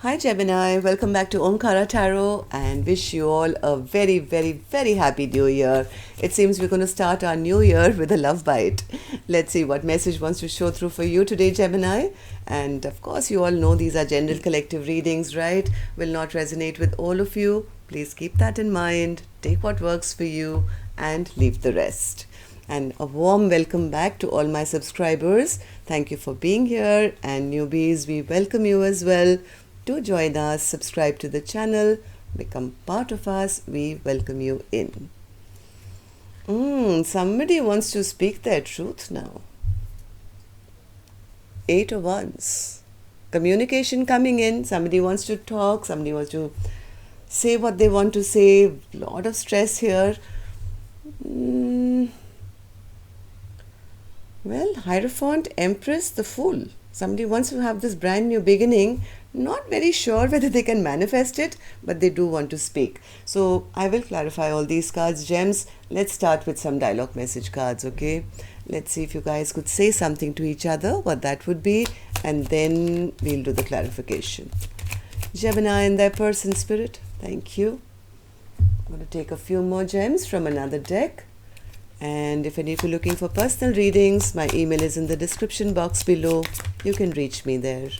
Hi Gemini, welcome back to Omkara Tarot and wish you all a very, very, very happy new year. It seems we're going to start our new year with a love bite. Let's see what message wants to show through for you today, Gemini. And of course, you all know these are general collective readings, right? Will not resonate with all of you. Please keep that in mind. Take what works for you and leave the rest. And a warm welcome back to all my subscribers. Thank you for being here. And newbies, we welcome you as well. Do join us, subscribe to the channel, become part of us. We welcome you in. Somebody wants to speak their truth now. 8 of Wands. Communication coming in. Somebody wants to talk. Somebody wants to say what they want to say. Lot of stress here. Well, Hierophant, Empress, the Fool. Somebody wants to have this brand new beginning. Not very sure whether they can manifest it, but they do want to speak. So I will clarify all these cards, gems. Let's start with some dialogue message cards, okay? Let's see if you guys could say something to each other, what that would be, and then we'll do the clarification. Gemini and their person spirit, thank you. I'm going to take a few more gems from another deck. And if any of you are looking for personal readings, my email is in the description box below. You can reach me there.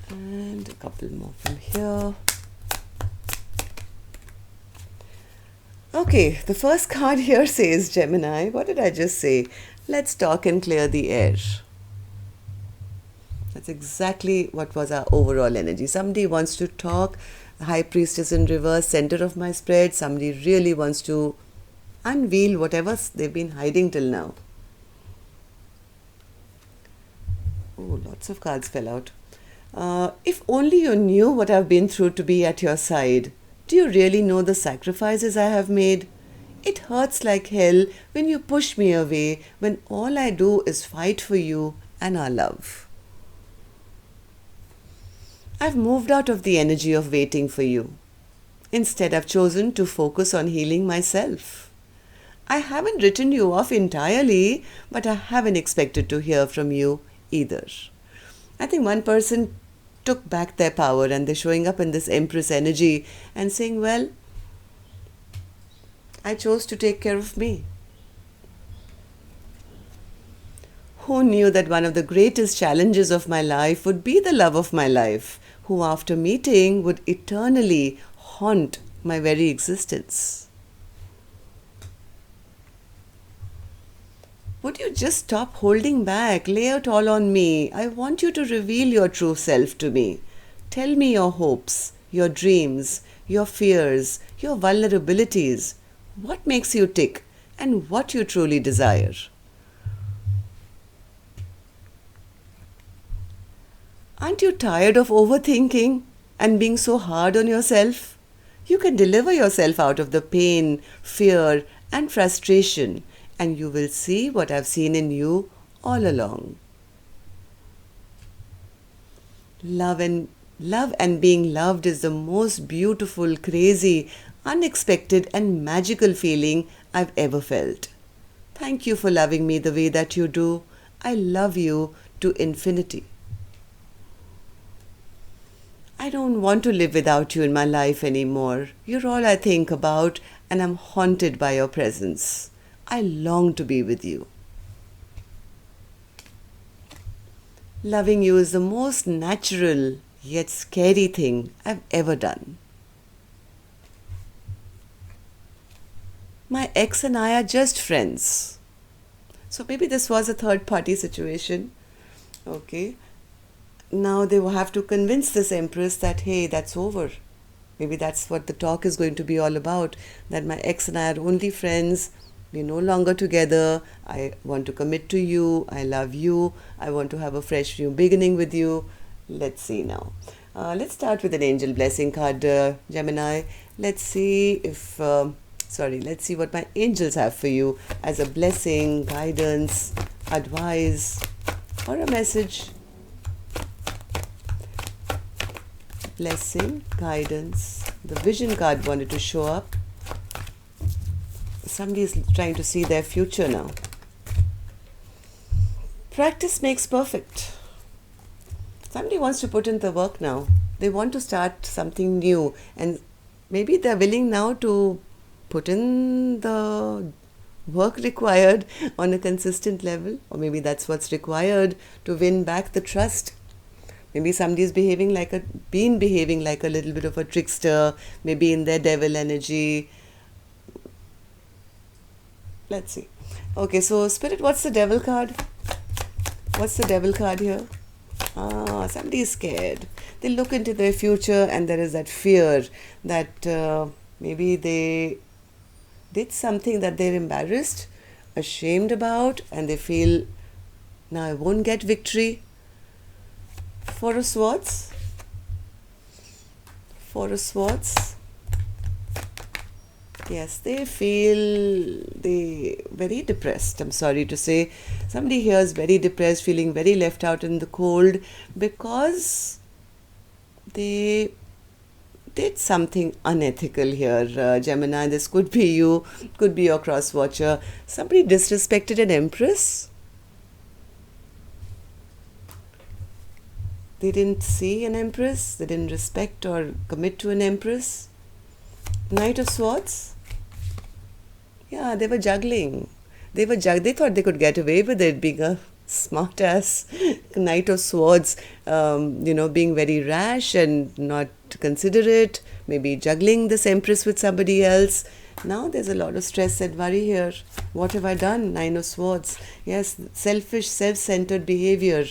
And a couple more from here. Okay, the first card here says, Gemini, what did I just say? Let's talk and clear the air. That's exactly what was our overall energy. Somebody wants to talk. High Priestess in reverse, center of my spread. Somebody really wants to unveil whatever they've been hiding till now. Oh, lots of cards fell out. If only you knew what I've been through to be at your side. Do you really know the sacrifices I have made? It hurts like hell when you push me away, when all I do is fight for you and our love. I've moved out of the energy of waiting for you. Instead, I've chosen to focus on healing myself. I haven't written you off entirely, but I haven't expected to hear from you either. I think one person took back their power and they're showing up in this Empress energy and saying, well, I chose to take care of me. Who knew that one of the greatest challenges of my life would be the love of my life, who after meeting would eternally haunt my very existence? Would you just stop holding back? Lay it all on me. I want you to reveal your true self to me. Tell me your hopes, your dreams, your fears, your vulnerabilities. What makes you tick and what you truly desire. Aren't you tired of overthinking and being so hard on yourself? You can deliver yourself out of the pain, fear, and frustration, and you will see what I've seen in you all along. Love and being loved is the most beautiful, crazy, unexpected, and magical feeling I've ever felt. Thank you for loving me the way that you do. I love you to infinity. I don't want to live without you in my life anymore. You're all I think about, and I'm haunted by your presence. I long to be with you. Loving you is the most natural yet scary thing I've ever done. My ex and I are just friends. So maybe this was a third party situation. Okay. Now they will have to convince this Empress that, hey, that's over. Maybe that's what the talk is going to be all about. That my ex and I are only friends. We're no longer together. I want to commit to you. I love you. I want to have a fresh new beginning with you. Let's see now. Let's start with an angel blessing card, Gemini. Let's see if, let's see what my angels have for you as a blessing, guidance, advice, or a message. Blessing, guidance. The vision card wanted to show up. Somebody is trying to see their future now. Practice makes perfect. Somebody wants to put in the work now. They want to start something new, and maybe they're willing now to put in the work required on a consistent level, or maybe that's what's required to win back the trust. Maybe somebody's behaving like a little bit of a trickster, maybe in their devil energy. Let's see. Okay, so Spirit, what's the devil card? What's the devil card here? Somebody is scared. They look into their future and there is that fear that maybe they did something that they're embarrassed, ashamed about, and they feel, now I won't get victory. Four of Swords. Four of Swords. Yes, they feel very depressed. I'm sorry to say. Somebody here is very depressed, feeling very left out in the cold because they did something unethical here. Gemini, this could be you, could be your cross watcher. Somebody disrespected an empress. They didn't see an empress. They didn't respect or commit to an empress. Knight of Swords. Yeah, they were juggling. They thought they could get away with it, being a smart ass Knight of Swords, being very rash and not considerate, maybe juggling this empress with somebody else. Now there's a lot of stress and worry here. What have I done? Nine of Swords. Yes, selfish, self-centered behavior.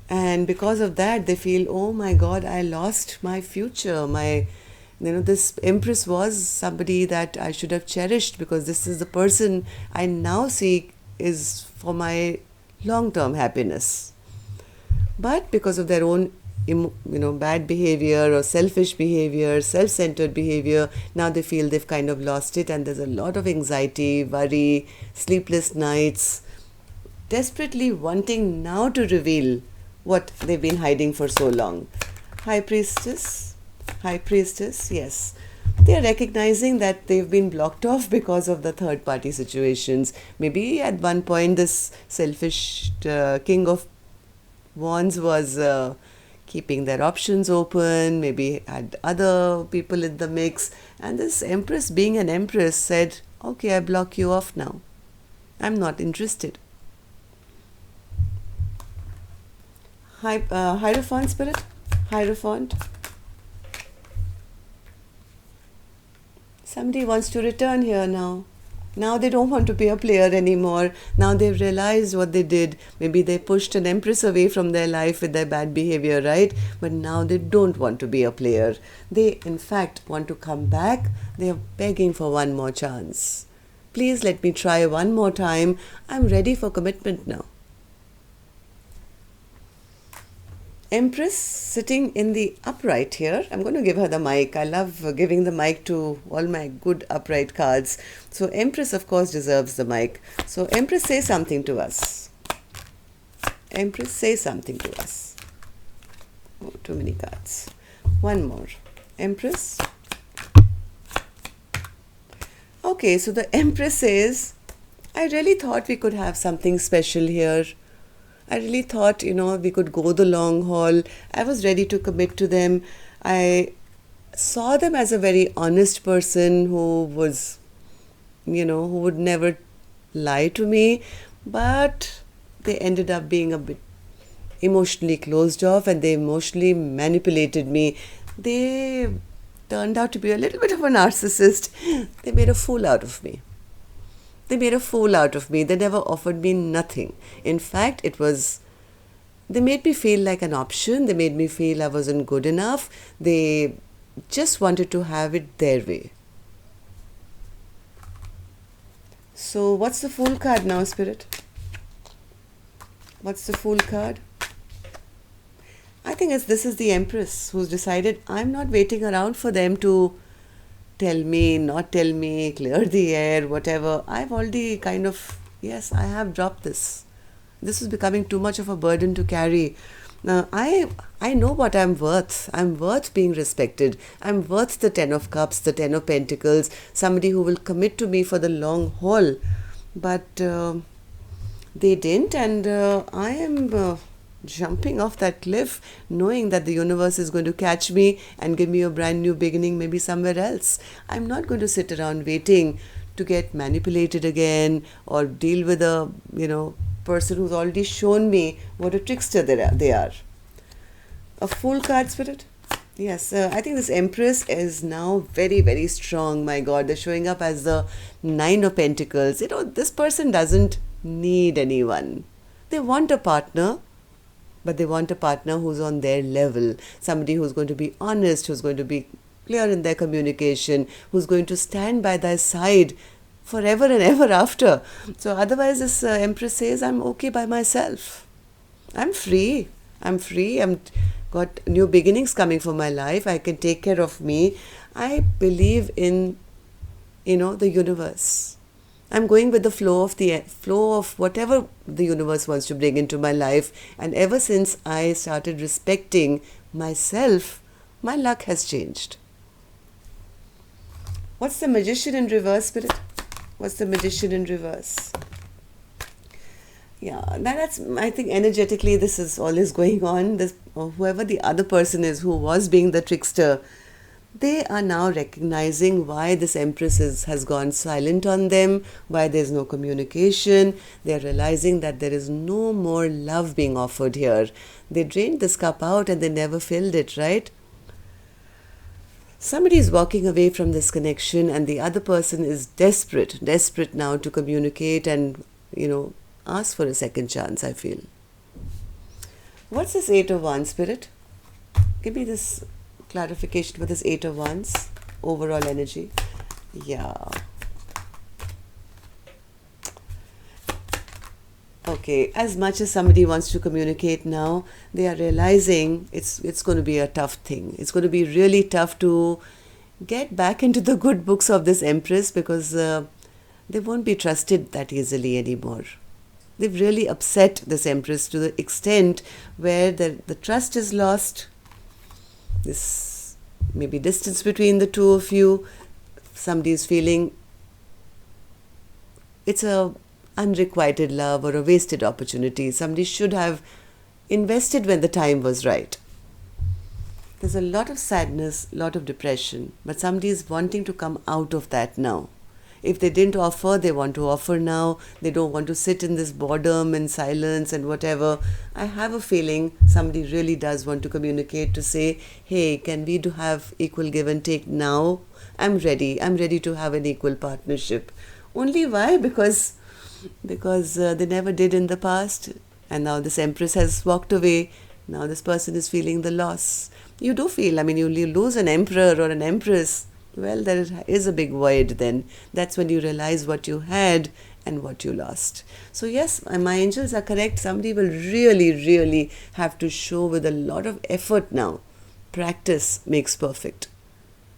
And because of that, they feel, oh my God, I lost my future. This empress was somebody that I should have cherished because this is the person I now see is for my long-term happiness. But because of their own, bad behavior or selfish behavior, self-centered behavior, now they feel they've kind of lost it, and there's a lot of anxiety, worry, sleepless nights, desperately wanting now to reveal what they've been hiding for so long. High Priestess, yes. They are recognizing that they've been blocked off because of the third party situations. Maybe at one point this selfish King of Wands was keeping their options open, maybe had other people in the mix, and this Empress, being an Empress, said, okay, I block you off now. I'm not interested. Hierophant, Spirit? Hierophant. Somebody wants to return here now. Now they don't want to be a player anymore. Now they've realized what they did. Maybe they pushed an empress away from their life with their bad behavior, right? But now they don't want to be a player. They, in fact, want to come back. They are begging for one more chance. Please let me try one more time. I'm ready for commitment now. Empress sitting in the upright here. I'm going to give her the mic. I love giving the mic to all my good upright cards. So Empress, of course, deserves the mic. So Empress, say something to us. Empress, say something to us. Oh, too many cards. One more. Empress. Okay, so the Empress says, I really thought we could have something special here. I really thought, we could go the long haul. I was ready to commit to them. I saw them as a very honest person who was, who would never lie to me. But they ended up being a bit emotionally closed off and they emotionally manipulated me. They turned out to be a little bit of a narcissist. They made a fool out of me. They made a fool out of me. They never offered me nothing. In fact, they made me feel like an option. They made me feel I wasn't good enough. They just wanted to have it their way. So what's the Fool card now, Spirit? What's the Fool card? I think this is the Empress who's decided I'm not waiting around for them to tell me, not tell me, clear the air, whatever. I've already I have dropped this. This is becoming too much of a burden to carry. Now, I know what I'm worth. I'm worth being respected. I'm worth the 10 of Cups, the 10 of Pentacles, somebody who will commit to me for the long haul. But they didn't, and I am jumping off that cliff, knowing that the universe is going to catch me and give me a brand new beginning, maybe somewhere else. I'm not going to sit around waiting to get manipulated again or deal with a, person who's already shown me what a trickster they are. A Fool card, Spirit? Yes, I think this Empress is now very, very strong. My God, they're showing up as the Nine of Pentacles. This person doesn't need anyone. They want a partner, but they want a partner who's on their level. Somebody who's going to be honest, who's going to be clear in their communication, who's going to stand by their side forever and ever after. So otherwise, this Empress says, I'm okay by myself. I'm free. I'm got new beginnings coming for my life. I can take care of me. I believe in, the universe. I'm going with the flow of whatever the universe wants to bring into my life. And ever since I started respecting myself, my luck has changed. What's the Magician in reverse, Spirit? What's the Magician in reverse? Yeah, that's, I think energetically this is all is going on. Whoever the other person is who was being the trickster, they are now recognizing why this Empress has gone silent on them, why there's no communication. They're realizing that there is no more love being offered here. They drained this cup out and they never filled it, right? Somebody is walking away from this connection and the other person is desperate now to communicate and, ask for a second chance, I feel. What's this Eight of Wands, Spirit? Give me this clarification for this Eight of Wands, overall energy. Yeah. Okay, as much as somebody wants to communicate now, they are realizing it's going to be a tough thing. It's going to be really tough to get back into the good books of this Empress because they won't be trusted that easily anymore. They've really upset this Empress to the extent where the trust is lost. This maybe distance between the two of you. Somebody is feeling it's a unrequited love or a wasted opportunity. Somebody should have invested when the time was right. There's a lot of sadness, a lot of depression, but somebody is wanting to come out of that now. If they didn't offer, they want to offer now. They don't want to sit in this boredom and silence and whatever. I have a feeling somebody really does want to communicate to say, hey, can we have equal give and take now? I'm ready. I'm ready to have an equal partnership. Only why? Because they never did in the past. And now this Empress has walked away. Now this person is feeling the loss. You do feel, you lose an emperor or an empress. Well, there is a big void then. That's when you realize what you had and what you lost. So yes, my angels are correct. Somebody will really, really have to show with a lot of effort now. Practice makes perfect.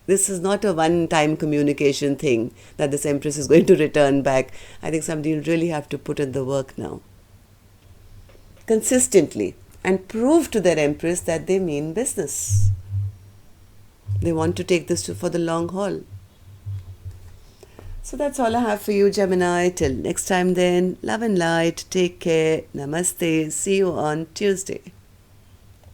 This is not a one-time communication thing that this Empress is going to return back. I think somebody will really have to put in the work now. Consistently. And prove to their Empress that they mean business. They want to take this for the long haul. So that's all I have for you, Gemini. Till next time then, love and light. Take care. Namaste. See you on Tuesday.